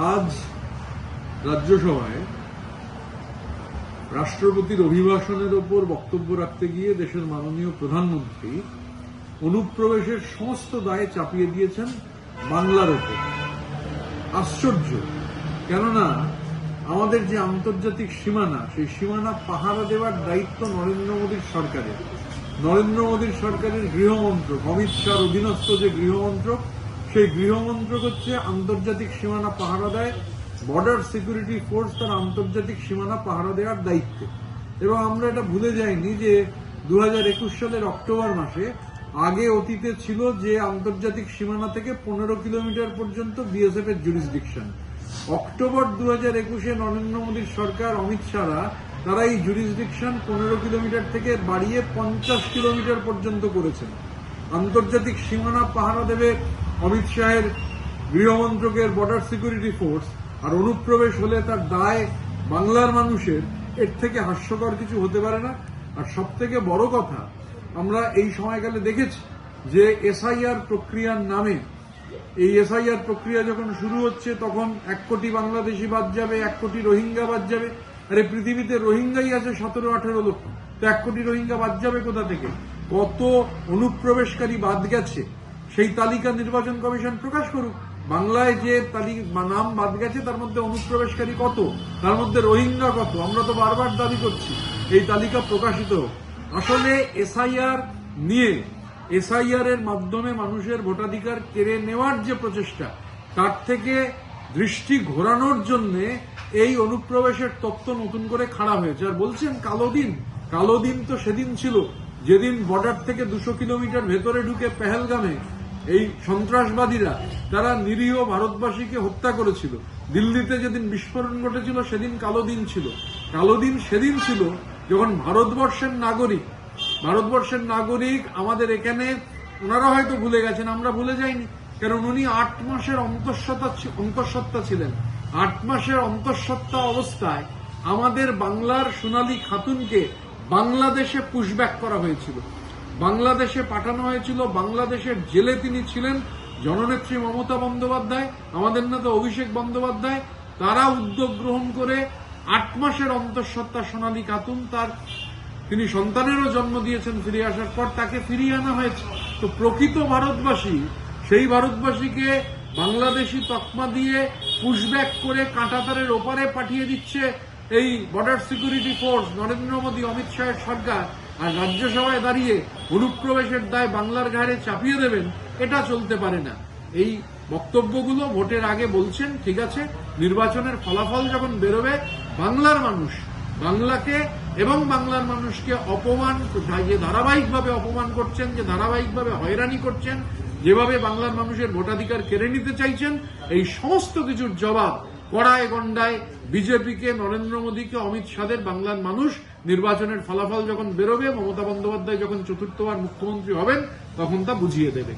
আজ রাজ্যসভায় রাষ্ট্রপতির অভিভাষণের ওপর বক্তব্য রাখতে গিয়ে দেশের মাননীয় প্রধানমন্ত্রী অনুপ্রবেশের সমস্ত দায় চাপিয়ে দিয়েছেন বাংলার ওপর। আশ্চর্য, কেননা আমাদের যে আন্তর্জাতিক সীমানা, সেই সীমানা পাহারা দেওয়ার দায়িত্ব নরেন্দ্র মোদীর সরকারের। নরেন্দ্র মোদীর সরকারের গৃহমন্ত্রক, অমিত শাহর অধীনস্থ যে গৃহমন্ত্রক, সেই গৃহমন্ত্রক হচ্ছে আন্তর্জাতিক সীমানা পাহারা দেয়। বর্ডার সিকিউরিটি ফোর্স তার আন্তর্জাতিক সীমানা পাহারা দেওয়ার দায়িত্ব। এবং আমরা এটা ভুলে যাইনি যে 2021 সালের অক্টোবর মাসে আগে অতীতে ছিল যে আন্তর্জাতিক সীমানা থেকে 15 কিলোমিটার পর্যন্ত বিএসএফ এর জুরিসডিকশন। অক্টোবর 2021-এ নরেন্দ্র মোদীর সরকার, অমিত শাহরা তারা এই জুরিসডিকশন 15 কিলোমিটার থেকে বাড়িয়ে 50 কিলোমিটার পর্যন্ত করেছেন। আন্তর্জাতিক সীমানা পাহারা দেবে অমিত শাহের গৃহমন্ত্রকের বর্ডার সিকিউরিটি ফোর্স, আর অনুপ্রবেশ হলে তার দায় বাংলার মানুষের। এর থেকে হাস্যকর কিছু হতে পারে না। আর সব থেকে বড় কথা, আমরা এই সময়কালে দেখেছি যে এসআইআর প্রক্রিয়ার নামে, এই এসআইআর প্রক্রিয়া যখন শুরু হচ্ছে তখন 1 কোটি বাংলাদেশি বাদ যাবে, 1 কোটি রোহিঙ্গা বাদ যাবে। আরে পৃথিবীতে রোহিঙ্গাই আছে 17-18 লক্ষ, তো 1 কোটি রোহিঙ্গা বাদ যাবে কোথা থেকে? কত অনুপ্রবেশকারী বাদ গেছে সেই তালিকা নির্বাচন কমিশন প্রকাশ করুক। বাংলায় যে নাম বাদ গেছে তার মধ্যে অনুপ্রবেশকারী কত, তার মধ্যে রোহিঙ্গা কত, আমরা তো বারবার দাবি করছি এই তালিকা প্রকাশিত হোক। আসলে এসআইআর নিয়ে, এসআইআর এর মাধ্যমে মানুষের ভোটাধিকার কেড়ে নেওয়ার যে প্রচেষ্টা, তার থেকে দৃষ্টি ঘোরানোর জন্য এই অনুপ্রবেশের তত্ত্ব নতুন করে খাড়া হয়েছে। আর বলছেন কালো দিন। কালো দিন তো সেদিন ছিল যেদিন বর্ডার থেকে 200 কিলোমিটার ভেতরে ঢুকে পেহেলগামে এই সন্ত্রাসবাদীরা তারা নিরীহ ভারতবাসীকে হত্যা করেছিল। দিল্লিতে যেদিন বিস্ফোরণ ঘটেছিল সেদিন কালো দিন ছিল। কালো দিন সেদিন ছিল যখন ভারতবর্ষের নাগরিক আমাদের এখানে, ওনারা হয়তো ভুলে গেছেন, আমরা ভুলে যাইনি, কারণ উনি 8 মাসের অন্তঃসত্ত্বা ছিলেন। 8 মাসের অন্তঃসত্ত্বা অবস্থায় আমাদের বাংলার সোনালী খাতুনকে বাংলাদেশে পুশব্যাক করা হয়েছিল, বাংলাদেশে পাঠানো হয়েছিল। বাংলাদেশের জেলে তিনি ছিলেন। জননেত্রী মমতা বন্দ্যোপাধ্যায়, আমাদের নেতা অভিষেক বন্দ্যোপাধ্যায়, তারা উদ্যোগ গ্রহণ করে 8 মাসের অন্তঃসত্ত্বা সোনালী খাতুন, তিনি সন্তানেরও জন্ম দিয়েছেন ফিরে আসার পর, তাকে ফিরিয়ে আনা হয়েছে। তো প্রকৃত ভারতবাসী, সেই ভারতবাসীকে বাংলাদেশি তকমা দিয়ে পুশব্যাক করে কাঁটাতারের ওপারে পাঠিয়ে দিচ্ছে এই border security force, Narendra Modi, Amit শাহের সরকার। আর রাজ্যসভায় দাঁড়িয়ে অনুপ্রবেশের দায় বাংলার ঘাড়ে চাপিয়ে দেবেন, এটা চলতে পারে না। এই বক্তব্যগুলো ভোটের আগে বলছেন, ঠিক আছে, নির্বাচনের ফলাফল যখন বেরোবে বাংলার মানুষ, বাংলাকে এবং বাংলার মানুষকে অপমান, যে ধারাবাহিকভাবে অপমান করছেন, যে ধারাবাহিকভাবে হয়রানি করছেন, যেভাবে বাংলার মানুষের ভোটাধিকার কেড়ে নিতে চাইছেন, এই সমস্ত কিছুর জবাব কড়ায় গন্ডায় বিজেপিকে, নরেন্দ্র মোদীকে, অমিত শাহের বাংলার মানুষ নির্বাচনের ফলাফল যখন বেরোবে, মমতা বন্দ্যোপাধ্যায় যখন 4র্থবার মুখ্যমন্ত্রী হবেন, তখন তা বুঝিয়ে দেবে।